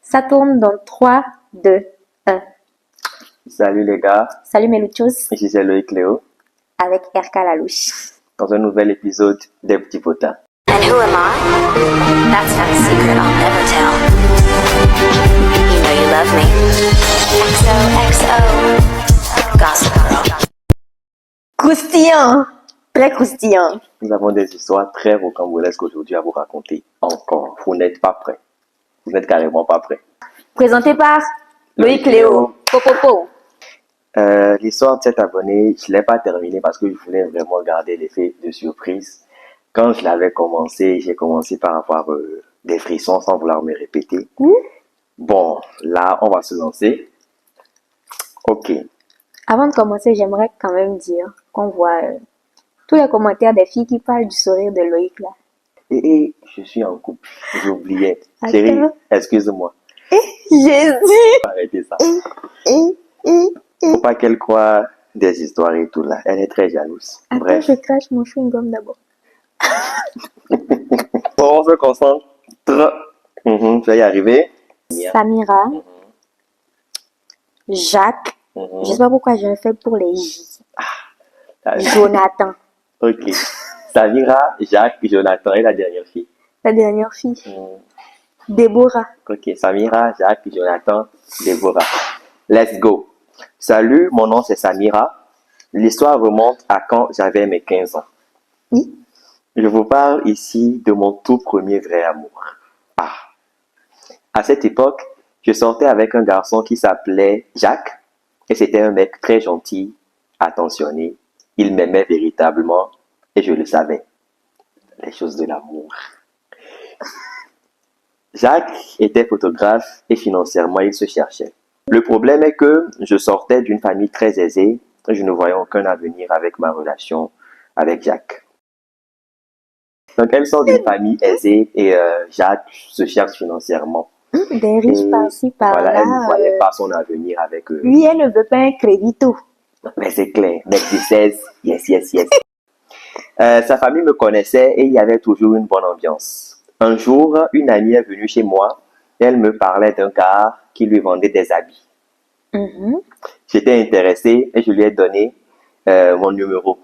Ça tourne dans 3, 2, 1. Salut les gars, Salut mes luchos, ici c'est Loïc Léo, avec RK Lalouche. dans un nouvel épisode des Petits Potins. And who am I? That's not a secret I'll never tell. You know you love me. XOXO. Gossip Girl. Croustillant, très croustillant. Nous avons des histoires très rocambolesques aujourd'hui à vous raconter. Encore, vous n'êtes pas prêts. Vous n'êtes carrément pas prêts. Présenté par Loïc Léo. Popopo. L'histoire de cet abonné, je ne l'ai pas terminée parce que je voulais vraiment garder l'effet de surprise. Quand je l'avais commencé, j'ai commencé par avoir des frissons sans vouloir me répéter. Bon, là, on va se lancer. Ok. Avant de commencer, j'aimerais quand même dire qu'on voit tous les commentaires des filles qui parlent du sourire de Loïc là. Et je suis en couple. J'oubliais. Attends. Chérie, excuse-moi. Jésus. Arrêtez ça. Faut pas qu'elle croie des histoires et tout là. Elle est très jalouse. Attends, Bref. je crache mon chewing-gum d'abord. Bon, on se concentre. Je vais y arriver. Samira, Jacques, je sais pas pourquoi j'ai fait pour les J. Jonathan, Ok. Samira, Jacques, Jonathan et la dernière fille. la dernière fille. Déborah. Ok. Samira, Jacques, Jonathan, Déborah. Let's go. Salut, mon nom c'est Samira. L'histoire remonte à quand j'avais mes 15 ans. Oui. Je vous parle ici de mon tout premier vrai amour. À cette époque, je sortais avec un garçon qui s'appelait Jacques et c'était un mec très gentil, attentionné. Il m'aimait véritablement et je le savais. Les choses de l'amour. Jacques était photographe et financièrement il se cherchait. Le problème est que je sortais d'une famille très aisée et je ne voyais aucun avenir avec ma relation avec Jacques. Donc elle sort d'une famille aisée et Jacques se cherche financièrement. Des riches Et par-ci, voilà, elle ne par-là. voyait pas son avenir avec eux. Lui, elle ne veut pas un crédito. Mais c'est clair, mec de 16, yes. Sa famille me connaissait et il y avait toujours une bonne ambiance. Un jour, une amie est venue chez moi et elle me parlait d'un gars qui lui vendait des habits. J'étais intéressé et je lui ai donné mon numéro.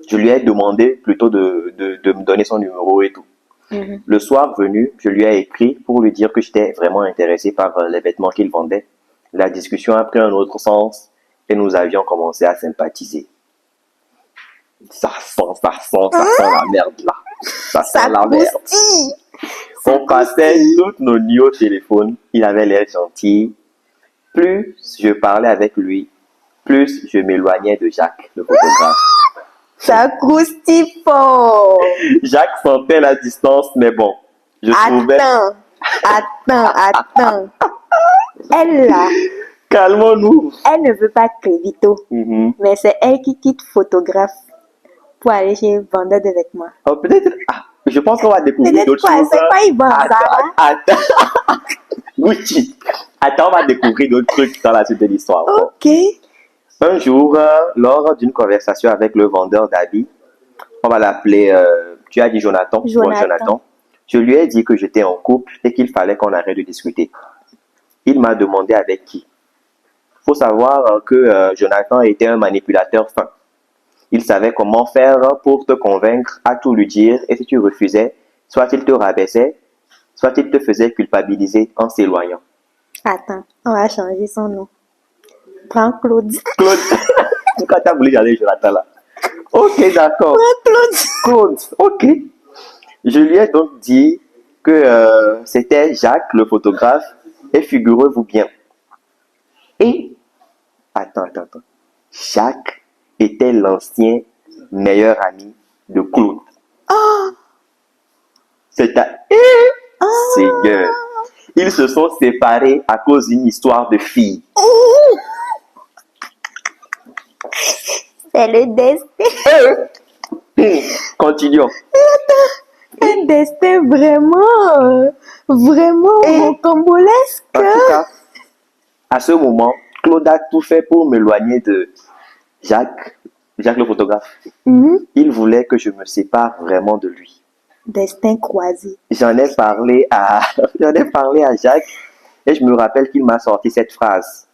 Je lui ai demandé plutôt de me donner son numéro et tout. Le soir venu, je lui ai écrit pour lui dire que j'étais vraiment intéressé par les vêtements qu'il vendait. La discussion a pris un autre sens et nous avions commencé à sympathiser. Ça sent la merde là. Ça sent la merde. On passait toutes nos nuits au téléphone. Il avait l'air gentil. Plus je parlais avec lui, plus je m'éloignais de Jacques, le photographe. Ça croustille fort. Jacques sentait la distance, mais bon, je trouvais... Attends. Elle là, Calmons-nous. elle ne veut pas de crédito. Mais c'est elle qui quitte photographe pour aller chez vendeur de vêtements. Oh, peut-être... je pense qu'on va découvrir Peut-être d'autres quoi, choses. c'est quoi il vend ça là? Attends. Gucci. Attends, on va découvrir d'autres trucs dans la suite de l'histoire. Ok. Un jour, lors d'une conversation avec le vendeur d'habits, on va l'appeler, tu as dit Jonathan. Jonathan. Je lui ai dit que j'étais en couple et qu'il fallait qu'on arrête de discuter. Il m'a demandé avec qui. Faut savoir que Jonathan était un manipulateur fin. Il savait comment faire pour te convaincre à tout lui dire et si tu refusais, soit il te rabaissait, soit il te faisait culpabiliser en s'éloignant. Attends, on va changer son nom. Prends Claude. Claude, pourquoi t'as voulu garder Jonathan là? Ok, d'accord. Claude, ok. Je lui ai donc dit que c'était Jacques, le photographe, et figurez-vous bien. Et, attends. Jacques était l'ancien meilleur ami de Claude. Seigneur. Ils se sont séparés à cause d'une histoire de fille. C'est le destin. Continuons. Un destin vraiment rocambolesque. En tout cas, à ce moment, Claude a tout fait pour m'éloigner de Jacques le photographe. Il voulait que je me sépare vraiment de lui. Destin croisé. J'en ai parlé à Jacques Et je me rappelle qu'il m'a sorti cette phrase.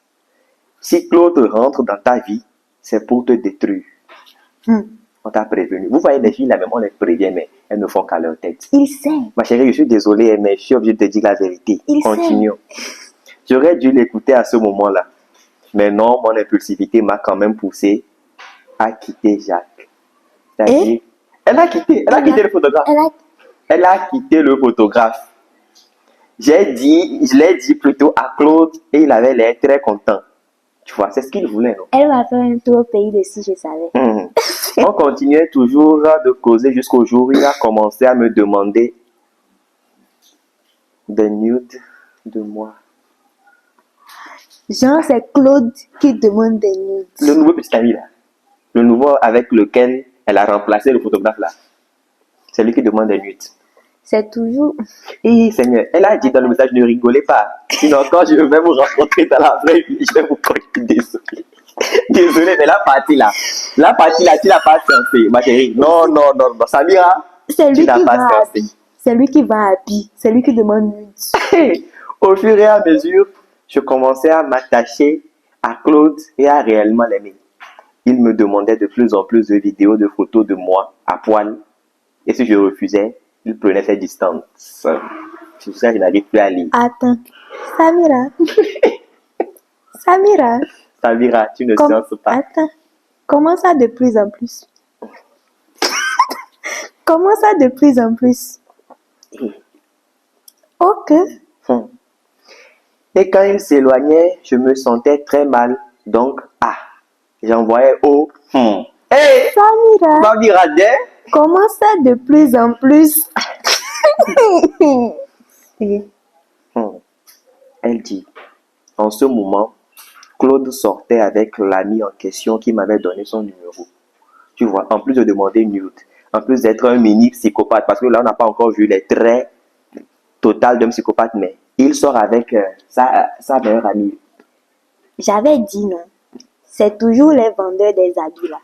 Si Claude rentre dans ta vie, c'est pour te détruire. On t'a prévenu. Vous voyez les filles là, même on les prévient, mais elles ne font qu'à leur tête. Il sait. Ma chérie, je suis désolé, mais je suis obligé de te dire la vérité. Il Continuons. J'aurais dû l'écouter à ce moment-là. Mais non, mon impulsivité m'a quand même poussé à quitter Jacques. C'est-à-dire, elle a quitté le photographe. Elle a quitté le photographe. Je l'ai dit plutôt à Claude et il avait l'air très content. Tu vois, c'est ce qu'il voulait, non? Elle va faire un tour au pays de si je savais. On continuait toujours de causer jusqu'au jour où il a commencé à me demander des nudes de moi. Genre, c'est Claude qui demande des nudes. Le nouveau petit ami là. Le nouveau avec lequel elle a remplacé le photographe là. C'est lui qui demande des nudes. C'est toujours... Et Seigneur, elle a dit dans le message, ne rigolez pas. Sinon, quand je vais vous rencontrer dans la vraie vie, je vais vous croire. Désolé. Désolé, mais la partie là, tu l'as pas sensé, ma chérie. Non. Samira, C'est lui tu l'as qui pas va sensé. habiller. C'est lui qui va habiller. C'est lui qui demande nudes. Au fur et à mesure, je commençais à m'attacher à Claude et à réellement l'aimer. Il me demandait de plus en plus de vidéos, de photos de moi à poil. Et si je refusais, il prenait ses distances. C'est pour ça que je n'arrive plus à lire. Attends. Samira, Samira, tu ne sens pas. Attends. Comment ça de plus en plus? Comment ça de plus en plus? Ok. Et quand il s'éloignait, je me sentais très mal. Donc, j'envoyais au Hey, Samira, comment ça de plus en plus? Elle dit, en ce moment, Claude sortait avec l'ami en question qui m'avait donné son numéro. Tu vois, en plus de demander nude, en plus d'être un mini psychopathe, parce que là, on n'a pas encore vu les traits total d'un psychopathe, mais il sort avec sa meilleure amie. J'avais dit non. C'est toujours les vendeurs des habits là.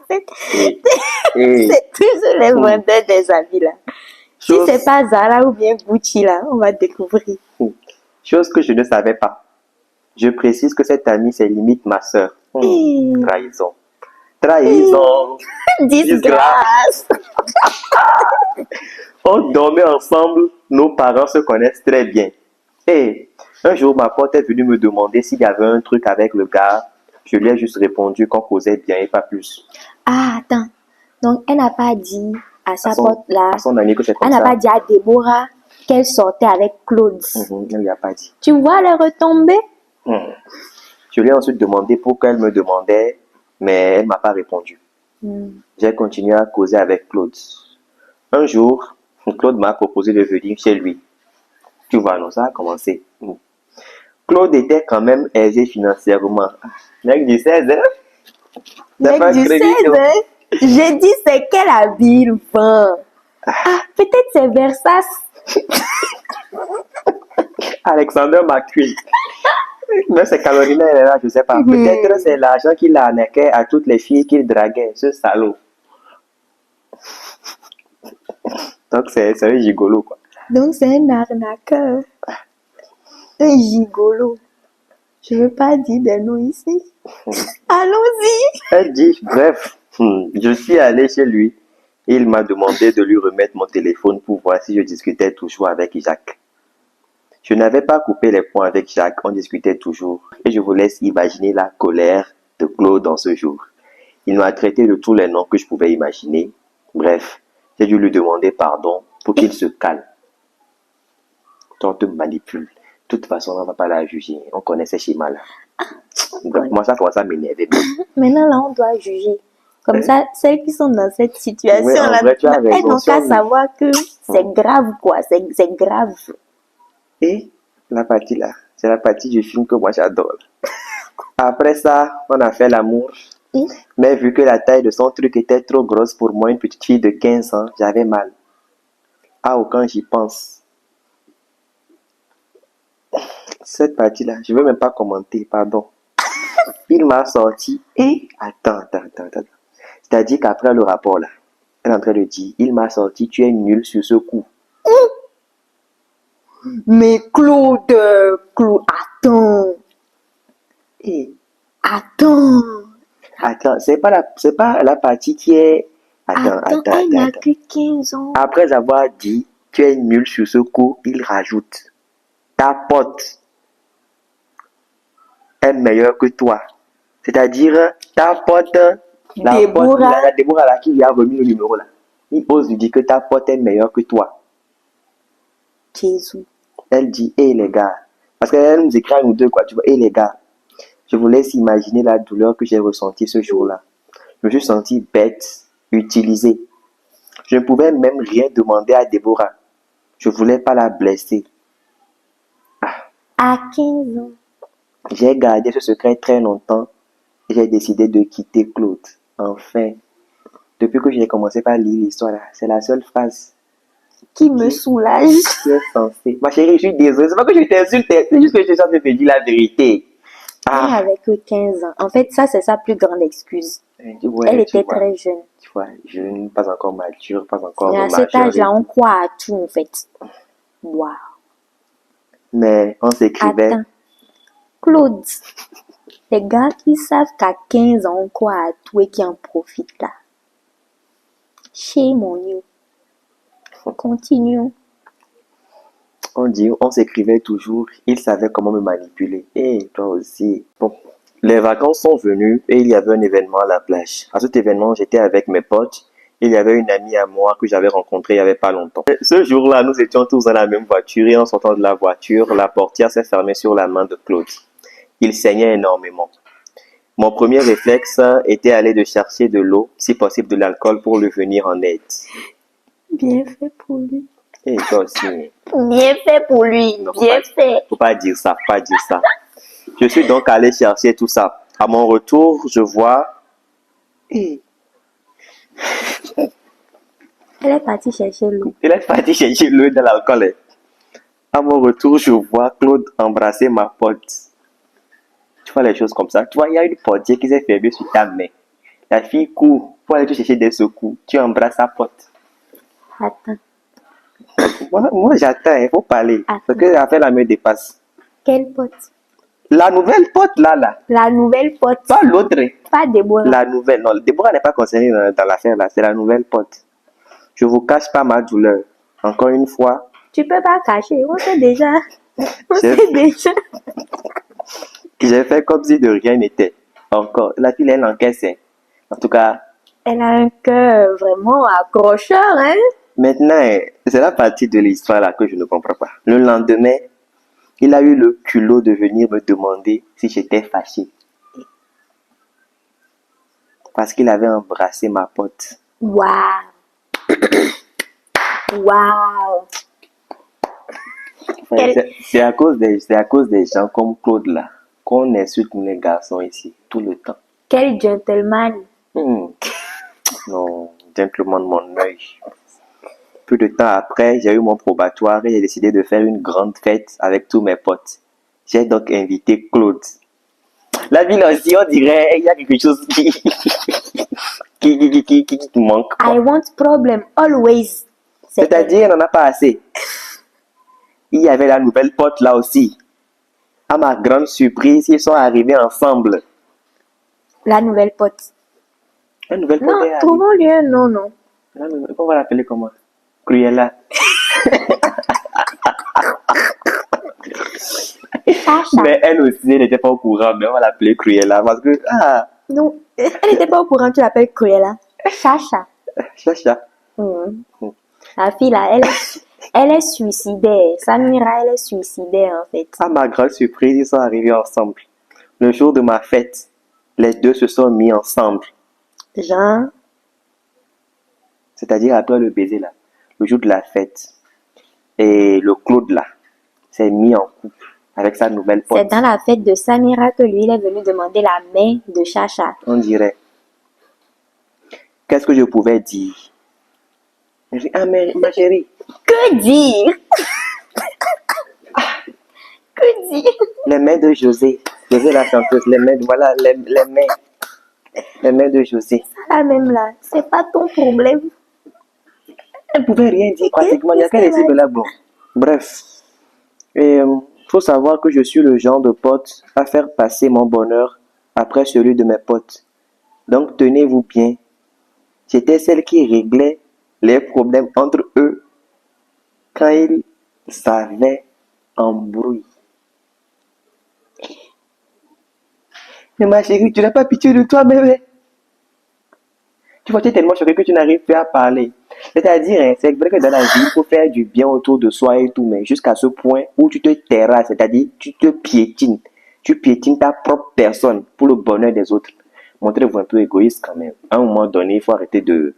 C'est toujours les vendeurs des habits là. Si c'est pas Zara ou bien Gucci là, on va découvrir. Chose que je ne savais pas. Je précise que cette amie, c'est limite ma soeur. Trahison. Disgrâce. On dormait ensemble, nos parents se connaissent très bien. Et un jour, ma pote est venue me demander s'il y avait un truc avec le gars. Je lui ai juste répondu qu'on causait bien et pas plus. Ah, attends. Donc, elle n'a pas dit à sa pote là. À son ami que c'est comme elle ça. n'a pas dit à Déborah qu'elle sortait avec Claude. Elle lui a pas dit. Tu vois les retombées? Je lui ai ensuite demandé pourquoi elle me demandait, mais elle m'a pas répondu. J'ai continué à causer avec Claude. Un jour, Claude m'a proposé de venir chez lui. Tu vois, non, ça a commencé. Claude était quand même aisé financièrement. Mec du 16, hein? Mec du 16, hein? J'ai dit c'est quel habit il vend. Peut-être c'est Versace. Alexander McQueen. Mais c'est Carolina, elle est là, je sais pas. Peut-être c'est l'argent qu'il a arnaqué à toutes les filles qu'il draguait, ce salaud. Donc c'est un gigolo, quoi. Donc c'est un arnaqueur. Un gigolo. Je veux pas dire des noms ici. Allons-y. Elle dit, bref, je suis allé chez lui. Il m'a demandé de lui remettre mon téléphone pour voir si je discutais toujours avec Jacques. Je n'avais pas coupé les points avec Jacques, on discutait toujours. Et je vous laisse imaginer la colère de Claude dans ce jour. Il m'a traité de tous les noms que je pouvais imaginer. Bref, j'ai dû lui demander pardon pour qu'il se calme. On te manipule. De toute façon, on ne va pas la juger. On connaît ces schémas-là. Bref, moi, ça commence à m'énerver. Maintenant, là, on doit juger. Comme ça, celles qui sont dans cette situation-là, elles n'ont qu'à savoir que c'est grave, quoi. C'est grave. Et la partie là, c'est la partie du film que moi j'adore. Après ça, on a fait l'amour. Mais vu que la taille de son truc était trop grosse pour moi, une petite fille de 15 ans, j'avais mal. Quand j'y pense. Cette partie-là, je ne veux même pas commenter, pardon. Il m'a sorti et... Attends. C'est-à-dire qu'après le rapport là, elle est en train de dire, il m'a sorti, tu es nul sur ce coup. Mais Claude, attends. Et Attends. attends, c'est pas la partie qui est. Attends, elle n'a que 15 ans. Après avoir dit, tu es nul sur ce coup, il rajoute, ta pote est meilleure que toi. C'est-à-dire, ta pote, la Déborah là, qui lui a remis le numéro là. Il ose lui dire que ta pote est meilleure que toi. Jésus. Elle dit, hé les gars, parce qu'elle nous écrit à nous deux, quoi, tu vois, hé les gars, je vous laisse imaginer la douleur que j'ai ressentie ce jour-là. Je me suis senti bête, utilisé. Je ne pouvais même rien demander à Déborah. Je ne voulais pas la blesser. À 15 ans. J'ai gardé ce secret très longtemps et j'ai décidé de quitter Claude. Enfin, depuis que j'ai commencé par lire l'histoire, là, c'est la seule phrase Qui me soulage. qui est censée. Ma chérie, je suis désolée. C'est pas que je t'insulte, c'est juste que je suis censée te dire la vérité. Elle avait que 15 ans. En fait, ça, c'est sa plus grande excuse. Ouais, Elle était vois, très jeune. Tu vois, jeune, pas encore mature, pas encore Et à majeure. cet âge-là, on croit à tout, en fait. Waouh. Mais on s'écrivait. Attends. Claude, les gars qui savent qu'à 15 ans, on croit à tout et qui en profitent là. Shame on you. Continuons. On s'écrivait toujours. Il savait comment me manipuler. Et toi aussi. Bon. Les vacances sont venues et il y avait un événement à la plage. À cet événement, j'étais avec mes potes. Il y avait une amie à moi que j'avais rencontrée il n'y avait pas longtemps. Ce jour-là, nous étions tous dans la même voiture et en sortant de la voiture, la portière s'est fermée sur la main de Claude. Il saignait énormément. Mon premier réflexe était aller de chercher de l'eau, si possible de l'alcool pour lui venir en aide. Bien fait pour lui. Et toi aussi. Bien fait pour lui. Non, Bien fait. Faut pas dire ça, faut pas dire ça. Je suis donc allé chercher tout ça. À mon retour, je vois... Elle est partie chercher l'eau. Elle est partie chercher l'eau dans l'alcool. À mon retour, je vois Claude embrasser ma pote. Tu vois les choses comme ça. Tu vois, il y a une portière qui s'est fermée sur ta main. La fille court pour aller te chercher des secours. Tu embrasses sa pote. Attends. Moi j'attends, il faut parler. Attends. Parce que l'affaire là me dépasse. Quelle pote? La nouvelle pote là. La nouvelle pote. Pas l'autre. Pas Déborah. La nouvelle. Non, Déborah n'est pas concernée dans l'affaire là. C'est la nouvelle pote. Je vous cache pas ma douleur. Encore une fois. Tu peux pas cacher. On sait déjà. On sait déjà. J'ai fait comme si de rien n'était. Encore. La fille, elle encaisse. En tout cas. Elle a un cœur vraiment accrocheur, hein? Maintenant, c'est la partie de l'histoire là que je ne comprends pas. Le lendemain, il a eu le culot de venir me demander si j'étais fâché. Parce qu'il avait embrassé ma pote. Waouh! Waouh! C'est à cause des gens comme Claude là qu'on insulte les garçons ici tout le temps. Quel gentleman! Non, gentleman de mon œil. Peu de temps après, j'ai eu mon probatoire et j'ai décidé de faire une grande fête avec tous mes potes. J'ai donc invité Claude. La ville aussi, on dirait, il y a quelque chose qui manque. I want problem, always. C'est-à-dire, il n'en a pas assez. Il y avait la nouvelle pote là aussi. À ma grande surprise, ils sont arrivés ensemble. La nouvelle pote. La nouvelle pote Non, est arrivée. trouvons-lui un nom, non. On va l'appeler comment? Cruella. Chacha. Mais elle aussi, elle n'était pas au courant, mais on va l'appeler Cruella parce que, Non, elle n'était pas au courant, tu l'appelles Cruella. Chacha. Chacha. La fille là, elle est suicidaire. Samira, elle est suicidaire en fait. À ma grande surprise, ils sont arrivés ensemble. Le jour de ma fête, les deux se sont mis ensemble. Jean. C'est-à-dire après le baiser là, le jour de la fête. Et le Claude là, s'est mis en couple avec sa nouvelle pote. C'est dans la fête de Samira que lui, il est venu demander la main de Chacha. On dirait. Qu'est-ce que je pouvais dire? Je dis, mais ma chérie. Que dire? Que dire? Les mains de José. José la chanteuse, les mains, voilà, les mains. Les mains de José. Ça là même là, c'est pas ton problème. Elle pouvait rien dire pratiquement, il n'y a qu'elle essaie de la blonde. Bref, Et faut savoir que je suis le genre de pote à faire passer mon bonheur après celui de mes potes. Donc tenez-vous bien. J'étais celle qui réglait les problèmes entre eux quand ils avaient embrouille. Mais ma chérie, tu n'as pas pitié de toi, bébé. Tu vois, tu es tellement choqué que tu n'arrives plus à parler. C'est-à-dire, hein, c'est vrai que dans la vie, il faut faire du bien autour de soi et tout, mais jusqu'à ce point où tu te terrasses, c'est-à-dire tu te piétines. Tu piétines ta propre personne pour le bonheur des autres. Montrez-vous un peu égoïste quand même. À un moment donné, il faut arrêter d'être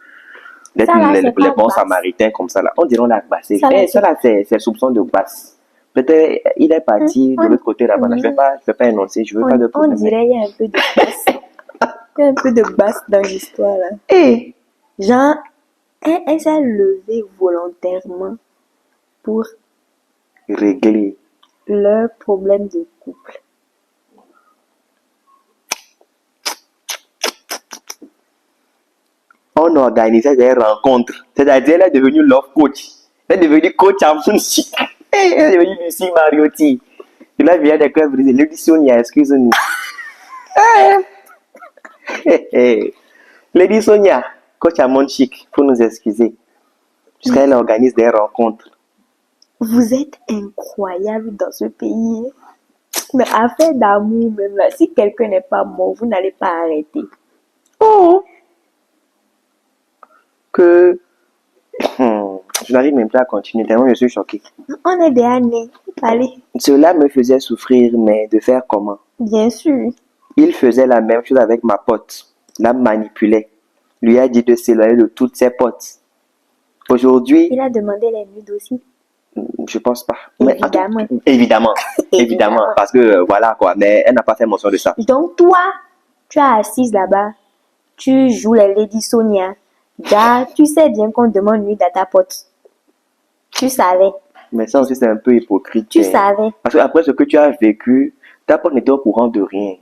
Ça, là, c'est les pas bons basse. samaritains comme ça. Là. On dirait la basse. Ça, là, Ça, là, c'est soupçon de basse. Peut-être il est parti de l'autre côté là-bas. Là. Je vais pas énoncer, je veux pas de On problème. dirait il y a un peu de basse. Il y a un peu de basse dans l'histoire, là. Et Genre, elle s'est levée volontairement pour régler. leur problème de couple. On organisait des rencontres. C'est-à-dire, elle est devenue love coach. Elle est devenue coach en musique. Elle est devenue Lucie Mariotti. Et là, vient des cœurs brisés. L'édition, excuse-nous. Lady Sonia, coach à Monde Chic, faut nous excuser. Puisqu'elle organise des rencontres. Vous êtes incroyable dans ce pays. Mais affaire d'amour, même là, si quelqu'un n'est pas mort, vous n'allez pas arrêter. Oh! Que. Je n'arrive même pas à continuer, tellement je suis choqué. On est des années. Allez, Cela me faisait souffrir, mais de faire comment? bien sûr. Il faisait la même chose avec ma pote. La manipulait. Lui a dit de s'éloigner de toutes ses potes. Aujourd'hui, Il a demandé les nudes aussi. je pense pas. Évidemment. Évidemment. Parce que voilà quoi. Mais elle n'a pas fait mention de ça. Donc toi, tu es assise là-bas, tu joues la Lady Sonia. Là, tu sais bien qu'on demande nude à ta pote. Tu savais. Mais ça aussi, c'est un peu hypocrite. Tu savais. Parce qu'après ce que tu as vécu, ta pote n'était au courant de rien.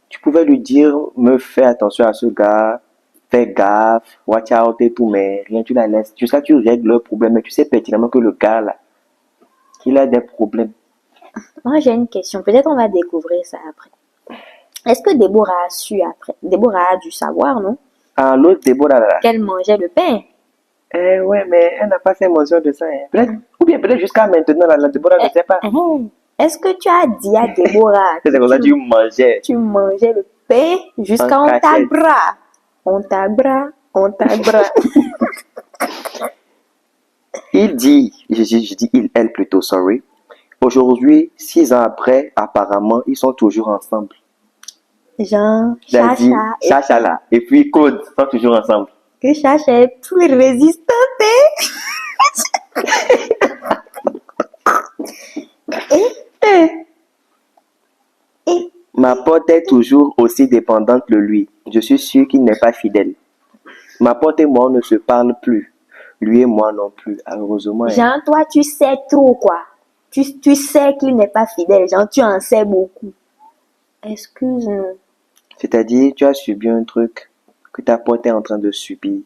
Tu pouvais lui dire, me fais attention à ce gars, fais gaffe, watch out et tout, mais rien, tu la laisses. Jusqu'à ce que tu règles le problème, mais tu sais pertinemment que le gars là, il a des problèmes. Moi, j'ai une question. Peut-être on va découvrir ça après. Est-ce que Déborah a su après? Déborah a dû savoir, non? Ah, l'autre Déborah là. Qu'elle mangeait le pain. Ouais, mais elle n'a pas fait mention de ça. Hein. Ou bien peut-être jusqu'à maintenant, la Déborah ne sait pas. Est-ce que tu as dit à Déborah C'est comme ça que tu mangeais. tu mangeais le pain jusqu'à En on cachette. t'abra? On t'abra. Il dit, je dis il, elle plutôt, sorry. Aujourd'hui, 6 ans après, apparemment, ils sont toujours ensemble. Jean, Il a dit, Chacha, Chacha là, et puis Claude sont toujours ensemble. que Chacha est plus résistante. Ma pote est toujours aussi dépendante de lui. Je suis sûr qu'il n'est pas fidèle. Ma pote et moi, on ne se parle plus. Lui et moi non plus, heureusement. Jean, toi, tu sais trop, quoi. Tu sais qu'il n'est pas fidèle. Jean, tu en sais beaucoup. Excuse-nous. C'est-à-dire, tu as subi un truc que ta pote est en train de subir,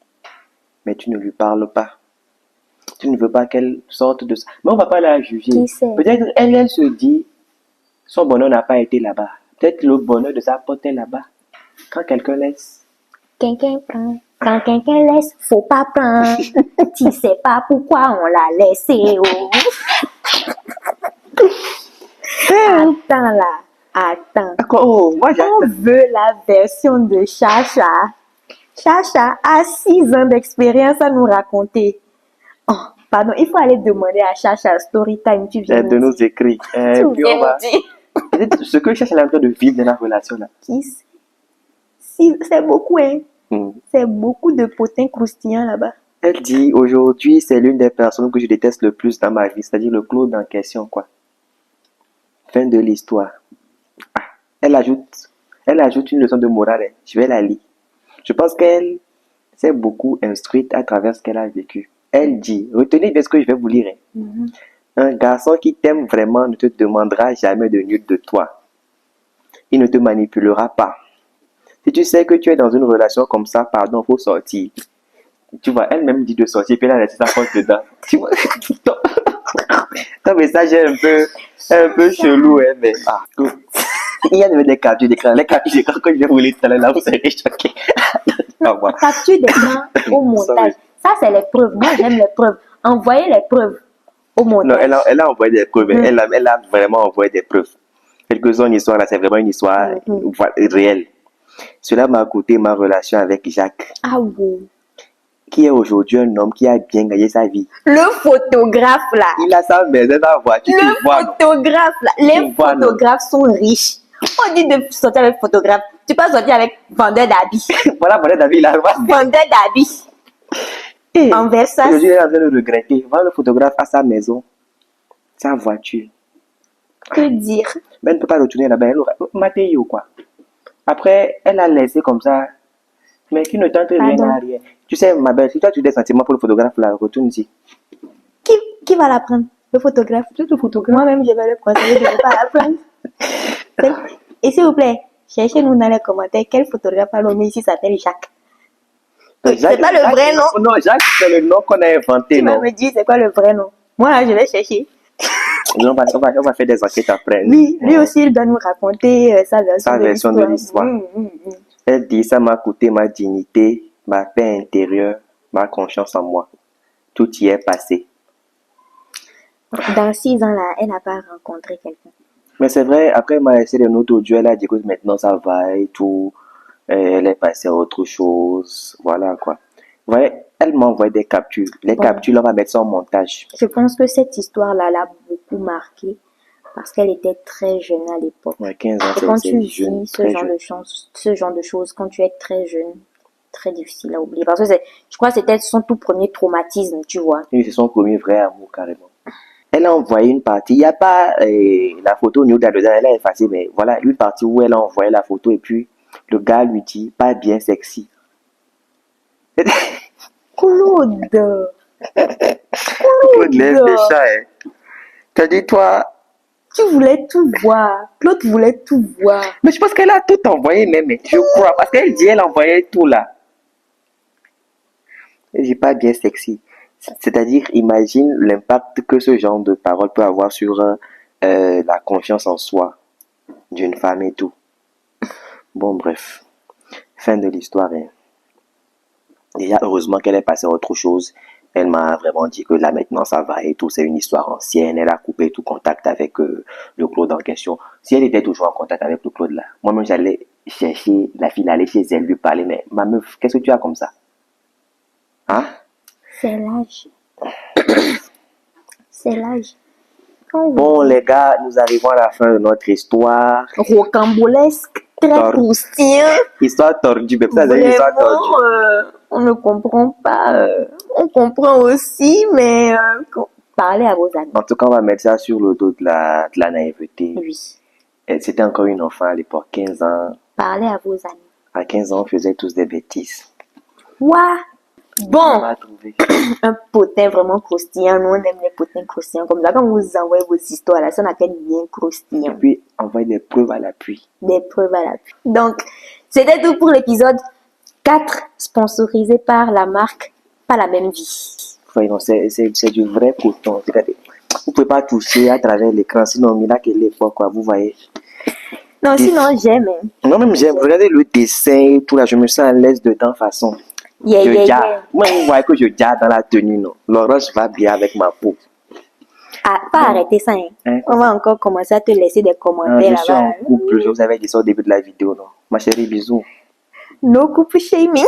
mais tu ne lui parles pas. Tu ne veux pas qu'elle sorte de ça. Mais on va pas la juger. Qui sait? Peut-être elle se dit, son bonheur n'a pas été là-bas. Peut-être le bonheur de sa pote est là-bas. Quand quelqu'un laisse. Quelqu'un prend. Quand quelqu'un laisse, faut pas prendre. Tu sais pas pourquoi on l'a laissé. Oh. Attends là. Attends. Oh, moi On j'attends. veut la version de Chacha. Chacha a 6 ans d'expérience à nous raconter. Oh, pardon, il faut aller demander à Chacha Storytime. Tu viens De nous écrire. Tu Puis viens on va. nous dire. Peut-être ce que Chacha est en train de vivre dans la relation là. Qui sait? C'est beaucoup, hein. C'est beaucoup de potins croustillants là-bas. Elle dit aujourd'hui c'est l'une des personnes que je déteste le plus dans ma vie, c'est-à-dire le Claude en question quoi. Fin de l'histoire. Ah, elle ajoute une leçon de morale. Hein. Je vais la lire. Je pense qu'elle s'est beaucoup instruite à travers ce qu'elle a vécu. Elle dit, retenez bien ce que je vais vous lire. Hein. Un garçon qui t'aime vraiment ne te demandera jamais de nude de toi. Il ne te manipulera pas. Si tu sais que tu es dans une relation comme ça, pardon, faut sortir. Tu vois, elle-même dit de sortir, puis elle a laissé sa pote dedans. Tu vois, Ton message est un peu chelou, hein, mais il y a des captures d'écran. Les captures d'écran que je vais vous lire tout à l'heure, là, vous serez choqués. Au revoir. Capture d'écran au montage. Sorry. Ça, c'est les preuves. Moi, j'aime les preuves. Envoyez les preuves au Non, montage. elle a envoyé des preuves. Elle a vraiment envoyé des preuves. Quelques-unes histoires, là, c'est vraiment une histoire réelle. Cela m'a coûté ma relation avec Jacques, Ah oui. qui est aujourd'hui un homme qui a bien gagné sa vie. Le photographe, là. Il a sa maison, sa voiture, tu Le vois, non? photographe, là. Les vois, non? photographes sont riches. On dit de sortir avec photographe. Tu peux sortir avec vendeur d'habits. Voilà, voilà, David, il a Vendeur d'habits. Et En Versace. aujourd'hui, il est en train de regretter. Voilà, le photographe à sa maison, sa voiture. Que dire? Mais elle ne peut pas retourner là-bas. Elle aura maté ou quoi. Après, elle a laissé comme ça. Mais qui ne tente rien Pardon? à rien. Tu sais, ma belle, si toi tu as des sentiments pour le photographe, là, retourne ici. Qui va la prendre? Le photographe. Le photographe. Moi-même, je vais le conseiller de ne pas la prendre. Et s'il vous plaît, cherchez-nous dans les commentaires quel photographe a nommé ici s'appelle Jacques. C'est pas le vrai nom. Non, Jacques, c'est le nom qu'on a inventé, Tu vas non? me dire c'est quoi le vrai nom. Moi, là, je vais chercher. On va faire des enquêtes après. Oui, lui aussi, il doit nous raconter sa Sa version de l'histoire. Mm. Elle dit, ça m'a coûté ma dignité, ma paix intérieure, ma confiance en moi. Tout y est passé. Dans 6 ans, là, elle n'a pas rencontré quelqu'un. Mais c'est vrai, après, elle m'a laissé le notes audio, elle a dit que maintenant ça va et tout. Elle est passée à autre chose. Voilà, quoi. Vous voyez, elle m'a envoyé des captures. Les captures, là, on va mettre ça en montage. Je pense que cette histoire-là l'a beaucoup marquée parce qu'elle était très jeune à l'époque. Ouais, 15 ans, Et quand tu c'est jeune, vis très jeune. ce genre de choses, quand tu es très jeune, très difficile à oublier. Parce que je crois que c'était son tout premier traumatisme, tu vois. Oui, c'est son premier vrai amour, carrément. Elle a envoyé une partie. Il n'y a pas la photo nude dedans, elle a effacé, mais voilà, une partie où elle a envoyé la photo et puis le gars lui dit, pas bien sexy. Claude! Claude laisse des chats, hein. T'as dit, toi. Tu voulais tout voir. Claude voulait tout voir. Mais je pense qu'elle a tout envoyé même, je crois, parce qu'elle dit, elle envoyait tout là. Elle dit pas bien sexy. C'est-à-dire, imagine l'impact que ce genre de parole peut avoir sur la confiance en soi d'une femme et tout. Bon, bref. Fin de l'histoire. Hein. Déjà, heureusement qu'elle est passée à autre chose. Elle m'a vraiment dit que là, maintenant, ça va et tout. C'est une histoire ancienne. Elle a coupé tout contact avec le Claude en question. Si elle était toujours en contact avec le Claude là, moi-même, j'allais chercher la fille, aller chez elle, lui parler. Mais ma meuf, qu'est-ce que tu as comme ça? Hein? C'est l'âge. C'est l'âge. Bon, les gars, nous arrivons à la fin de notre histoire. Rocambolesque, très croustillant. Histoire tordue, mais ça, c'est une histoire tordue. On ne comprend pas. On comprend aussi, mais parlez à vos amis. En tout cas, on va mettre ça sur le dos de la naïveté. Oui. C'était encore une enfant à l'époque, 15 ans. Parlez à vos amis. À 15 ans, on faisait tous des bêtises. Ouah. On Bon, va trouver. un potin vraiment croustillant. Nous, on aime les potins croustillants. Comme ça, quand vous envoyez vos histoires, là, ça n'appelle bien Et croustillant. puis, envoyer des preuves à l'appui. Des preuves à l'appui. Donc, c'était tout pour l'épisode 4, sponsorisé par la marque Pas la même vie. Voyons, c'est du vrai coton. Regardez. Vous pouvez pas toucher à travers l'écran, sinon, il a que l'époque, quoi, vous voyez. Non, sinon, j'aime. Hein. Moi, même, j'aime. Regardez le dessin et tout là, je me sens à l'aise dedans, façon. Yeah, Je yeah, garde. yeah. Moi, vous voyez que je garde dans la tenue, non. L'orange va bien avec ma peau. Ah, pas arrêter ça. Hein. Hein? On va encore commencer à te laisser des Ah, commentaires je suis là-bas. en couple, je vous avais dit ça au début de la vidéo, non. Ma chérie, bisous. No couple shaming.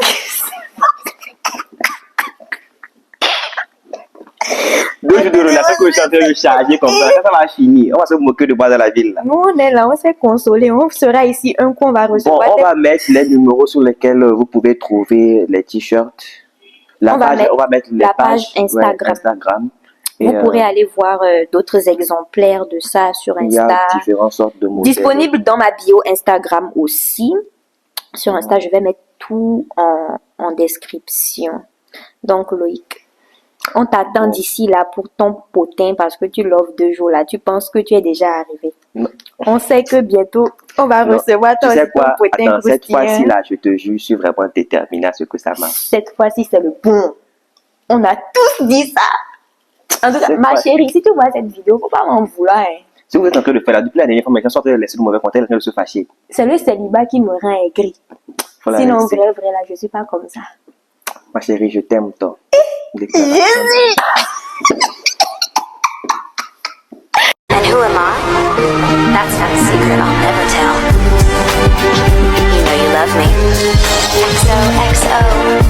Deux jours de relation que je suis en train de charger comme ça, ça va finir. On va se moquer de moi dans la ville, là. Nous, on est là, on s'est consolé. On sera ici un coup, on va Bon, recevoir. on va mettre les numéros sur lesquels vous pouvez trouver les t-shirts. On va mettre les la page Instagram. ouais, Instagram. Vous Et, pourrez aller voir d'autres exemplaires de ça sur il y a Insta. différentes sortes de modèles. Disponible dans ma bio Instagram aussi. Sur Insta, je vais mettre tout en description. Donc, Loïc, on t'attend d'ici là pour ton potin parce que tu l'offres 2 jours là. Tu penses que tu es déjà arrivé. Non. On sait que bientôt, on va Non, recevoir tu ton, sais quoi? ton potin Attends, cette croustillant. fois-ci là, je te jure, je suis vraiment déterminé à ce que ça marche. Cette fois-ci, c'est le bon. On a tous dit ça. En tout cas, ma chérie, si tu vois cette vidéo, faut pas m'en vouloir. Hein. Si vous êtes en train de faire là, depuis la dernière fois, mais quand sont en train de laisser le mauvais contact, elle est en train de se fâcher. C'est le célibat qui me rend aigri. Faut la Sinon, laisser. vrai, là, je suis pas comme ça. Ma chérie, je t'aime tant. Jésus! And who am I? That's not a secret I'll never tell. You know you love me. XOXO.